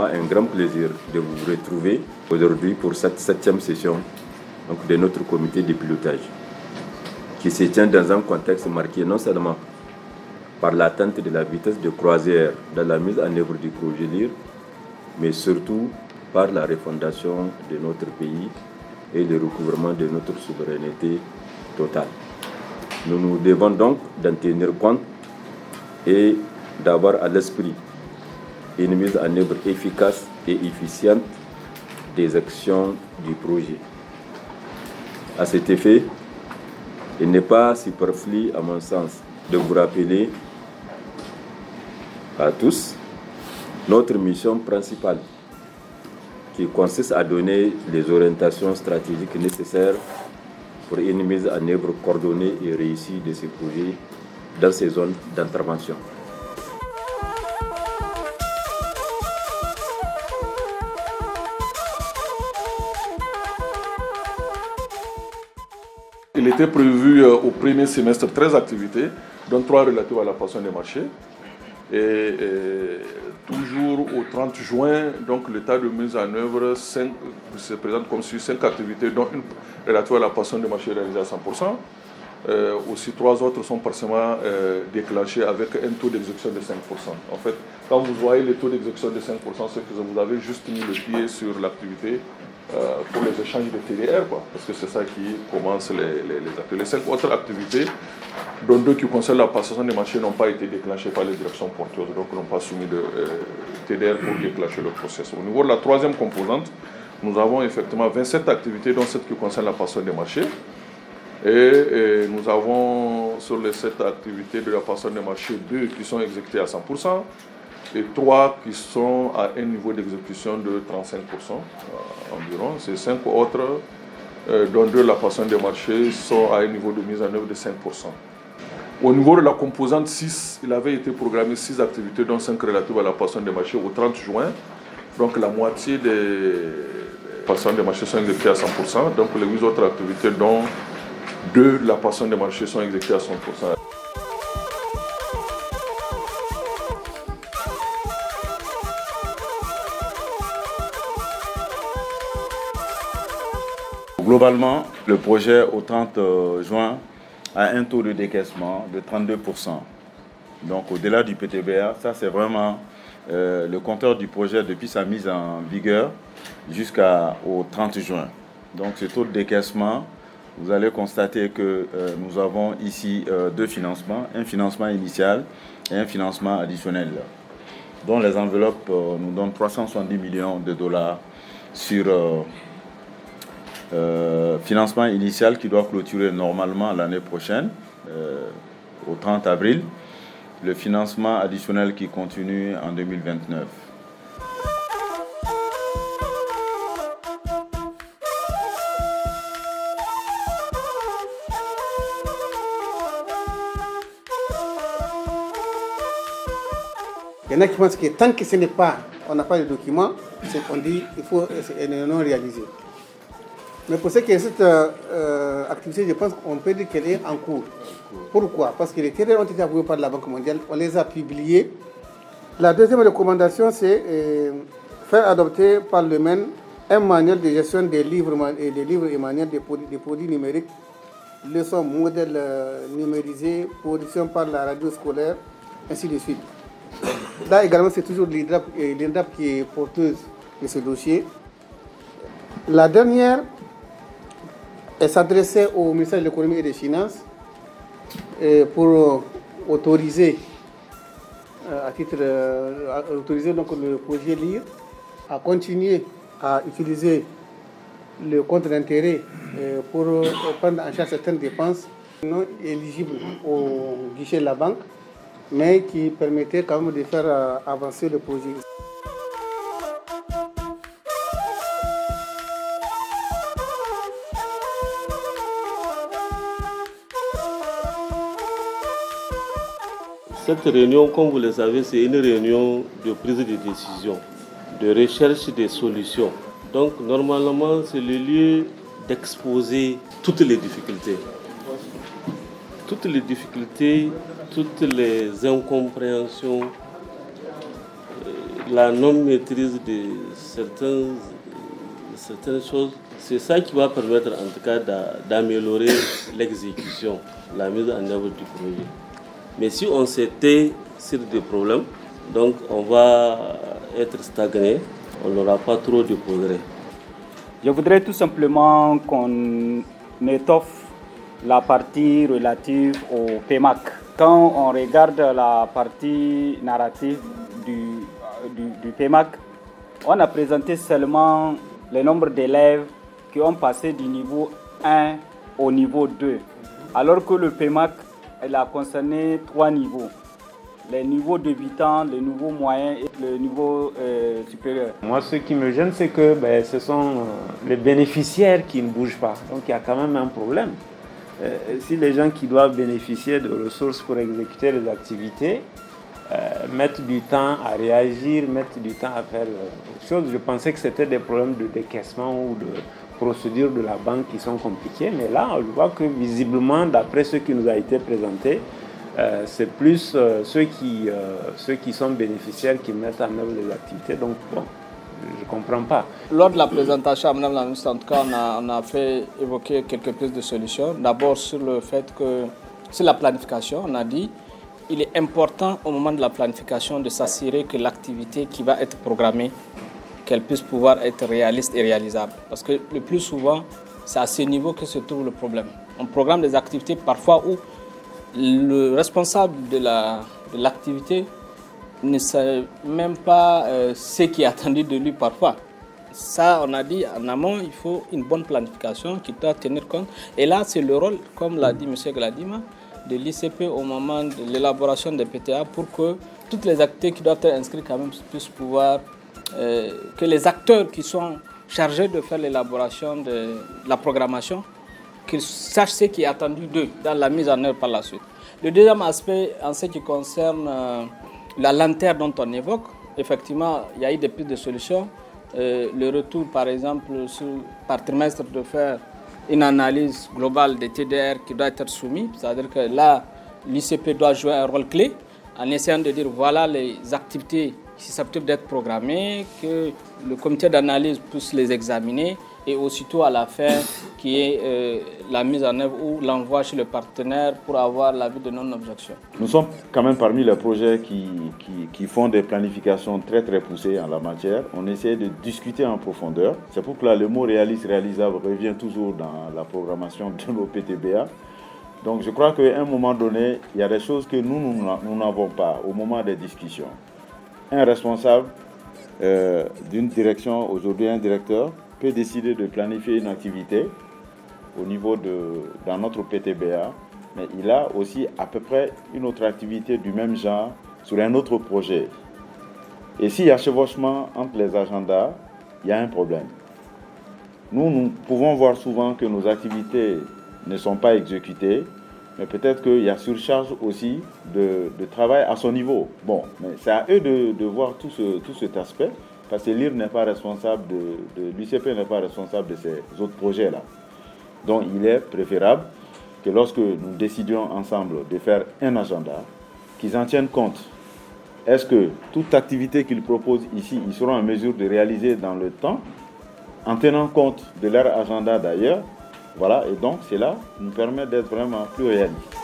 moi un grand plaisir de vous retrouver aujourd'hui pour cette 7e session donc, de notre comité de pilotage qui se tient dans un contexte marqué non seulement par l'atteinte de la vitesse de croisière dans la mise en œuvre du projet LIR, mais surtout par la refondation de notre pays et le recouvrement de notre souveraineté totale. Nous nous devons donc d'en tenir compte et d'avoir à l'esprit une mise en œuvre efficace et efficiente des actions du projet. À cet effet, il n'est pas superflu, à mon sens, de vous rappeler à tous notre mission principale qui consiste à donner les orientations stratégiques nécessaires pour une mise en œuvre coordonnée et réussie de ces projets dans ces zones d'intervention. Il était prévu au premier semestre 13 activités, dont 3 relatives à la façon des marchés. Et toujours au 30 juin, donc l'état de mise en œuvre se présente comme suit 5 activités, dont une relative à la façon des marchés réalisée à 100%. Aussi 3 autres sont partiellement déclenchées avec un taux d'exécution de 5%. En fait, quand vous voyez le taux d'exécution de 5%, c'est que vous avez juste mis le pied sur l'activité pour les échanges de TDR, quoi, parce que c'est ça qui commence les activités. Les 5 autres activités, dont 2 qui concernent la passation des marchés, n'ont pas été déclenchées par les directions porteuses, donc n'ont pas soumis de TDR pour déclencher le processus. Au niveau de la 3e composante, nous avons effectivement 27 activités, dont 7 qui concernent la passation des marchés. Et nous avons sur les 7 activités de la passation des marchés 2 qui sont exécutées à 100% et 3 qui sont à un niveau d'exécution de 35% environ. Ces 5 autres, dont 2 la passation des marchés, sont à un niveau de mise en œuvre de 5%. Au niveau de la composante 6, il avait été programmé 6 activités, dont 5 relatives à la passation des marchés au 30 juin. Donc la moitié des passations des marchés sont exécutées à 100%. Donc les 8 autres activités, dont 2 la passation des marchés, sont exécutées à 100%. Globalement, le projet au 30 juin a un taux de décaissement de 32%. Donc au-delà du PTBA, ça c'est vraiment le compteur du projet depuis sa mise en vigueur jusqu'au 30 juin. Donc ce taux de décaissement, vous allez constater que nous avons ici 2 financements, un financement initial et un financement additionnel, dont les enveloppes nous donnent 370 millions de dollars sur financement initial qui doit clôturer normalement l'année prochaine, au 30 avril, le financement additionnel qui continue en 2029. Il y en a qui pensent que tant que ce n'est pas, on n'a pas de document, c'est qu'on dit qu'il faut non réaliser. Mais pour ce qui est de cette activité, je pense qu'on peut dire qu'elle est en cours. Pourquoi? Parce que les TDR ont été approuvés par la Banque mondiale, on les a publiés. La deuxième recommandation, c'est faire adopter par le MEN un manuel de gestion des livres et manuels des produits numériques, leçons, modèles numérisés, production par la radio scolaire, ainsi de suite. Là également, c'est toujours l'INDAP qui est porteuse de ce dossier. La dernière, elle s'adressait au ministère de l'économie et des finances pour autoriser, autoriser donc le projet LIR à continuer à utiliser le compte d'intérêt pour prendre en charge certaines dépenses non éligibles au guichet de la banque, mais qui permettait quand même de faire avancer le projet. Cette réunion, comme vous le savez, c'est une réunion de prise de décision, de recherche des solutions. Donc, normalement, c'est le lieu d'exposer toutes les difficultés. Toutes les difficultés, toutes les incompréhensions la non-maîtrise de certaines choses. C'est ça qui va permettre en tout cas d'améliorer l'exécution, la mise en œuvre du projet. Mais si on s'était sur des problèmes, donc on va être stagné, on n'aura pas trop de progrès. Je voudrais tout simplement qu'on étoffe la partie relative au PEMAC. Quand on regarde la partie narrative du PEMAC, on a présenté seulement le nombre d'élèves qui ont passé du niveau 1 au niveau 2, alors que le PEMAC a concerné 3 niveaux. Les niveaux débutants, le niveau moyen et le niveau supérieur. Moi, ce qui me gêne, c'est que ce sont les bénéficiaires qui ne bougent pas. Donc, il y a quand même un problème. Si les gens qui doivent bénéficier de ressources pour exécuter les activités mettent du temps à réagir, mettent du temps à faire autre chose, je pensais que c'était des problèmes de décaissement ou de procédure de la banque qui sont compliquées. Mais là, on voit que visiblement, d'après ce qui nous a été présenté, c'est plus ceux qui sont bénéficiaires qui mettent en œuvre les activités. Donc, bon, je ne comprends pas. Lors de la présentation à Mme la ministre, en tout cas, on a fait évoquer quelques pistes de solutions. D'abord, sur le fait que, sur la planification, on a dit il est important au moment de la planification de s'assurer que l'activité qui va être programmée, qu'elle puisse pouvoir être réaliste et réalisable. Parce que le plus souvent, c'est à ce niveau que se trouve le problème. On programme des activités parfois où le responsable de l'activité ne sait même pas ce qui est attendu de lui parfois. Ça, on a dit en amont, il faut une bonne planification qui doit tenir compte. Et là, c'est le rôle, comme l'a dit M. Gladima, de l'ICP au moment de l'élaboration des PTA pour que toutes les activités qui doivent être inscrites quand même puissent pouvoir, que les acteurs qui sont chargés de faire l'élaboration de la programmation, qu'ils sachent ce qui est attendu d'eux dans la mise en œuvre par la suite. Le deuxième aspect, en ce qui concerne la lenteur dont on évoque, effectivement, il y a eu des pistes de solutions. Le retour, par exemple, par trimestre, de faire une analyse globale des TDR qui doit être soumise. C'est-à-dire que là, l'ICP doit jouer un rôle clé en essayant de dire voilà les activités susceptibles d'être programmées, que le comité d'analyse puisse les examiner et aussitôt à la fin qui est la mise en œuvre ou l'envoi chez le partenaire pour avoir l'avis de non-objection. Nous sommes quand même parmi les projets qui font des planifications très très poussées en la matière. On essaie de discuter en profondeur. C'est pourquoi le mot réaliste, réalisable revient toujours dans la programmation de nos PTBA. Donc je crois qu'à un moment donné, il y a des choses que nous n'avons pas au moment des discussions. Un responsable d'une direction, aujourd'hui un directeur, peut décider de planifier une activité au niveau dans notre PTBA, mais il a aussi à peu près une autre activité du même genre sur un autre projet. Et s'il y a chevauchement entre les agendas, il y a un problème. Nous pouvons voir souvent que nos activités ne sont pas exécutées, mais peut-être qu'il y a surcharge aussi de travail à son niveau. Bon, mais c'est à eux de voir tout cet aspect. Parce que l'IR n'est pas responsable l'UCP n'est pas responsable de ces autres projets-là. Donc il est préférable que lorsque nous décidions ensemble de faire un agenda, qu'ils en tiennent compte. Est-ce que toute activité qu'ils proposent ici, ils seront en mesure de réaliser dans le temps, en tenant compte de leur agenda d'ailleurs. Voilà, et donc cela nous permet d'être vraiment plus réalistes.